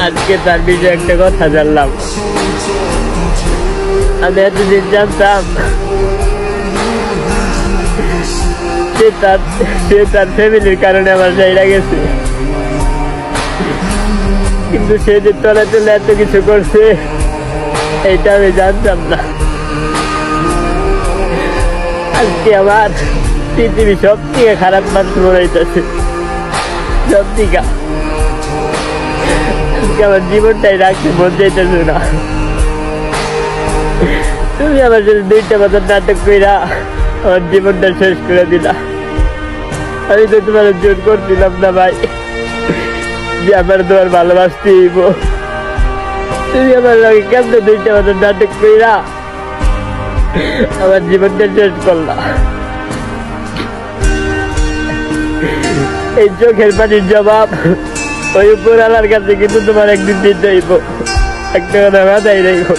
আজকে তার বিষয়ে একটা কথা জানলাম। আমি এতদিন জানতাম সে তার ফ্যামিলির কারণে আমার জায়গা গেছে, কিন্তু সে যে তলে তলে এত কিছু করছে এইটা আমি জানতাম না। আজকে আমার পৃথিবী সব থেকে খারাপ মানুষ মরাইতেছে, সব থেকে। আজকে আমার জীবনটাই রাখতে মন যাইতেছে না। তুমি আমার সাথে 2টা বছর নাটক কইরা আমার জীবনটা শেষ করে দিলা। আমি তো তোমার জোর করছিলাম না ভাই যে আমার তোমার ভালোবাসতে হইব। তুমি আমার লগে কেমনে 2টা বছর নাটক কইরা আমার জীবনটা শেষ করলা। এই চোখের পানির জবাব ওই উপর আলার কাছে কিন্তু তোমার একদিন দিতে হইব। একটা কথা মাথায় রেখো।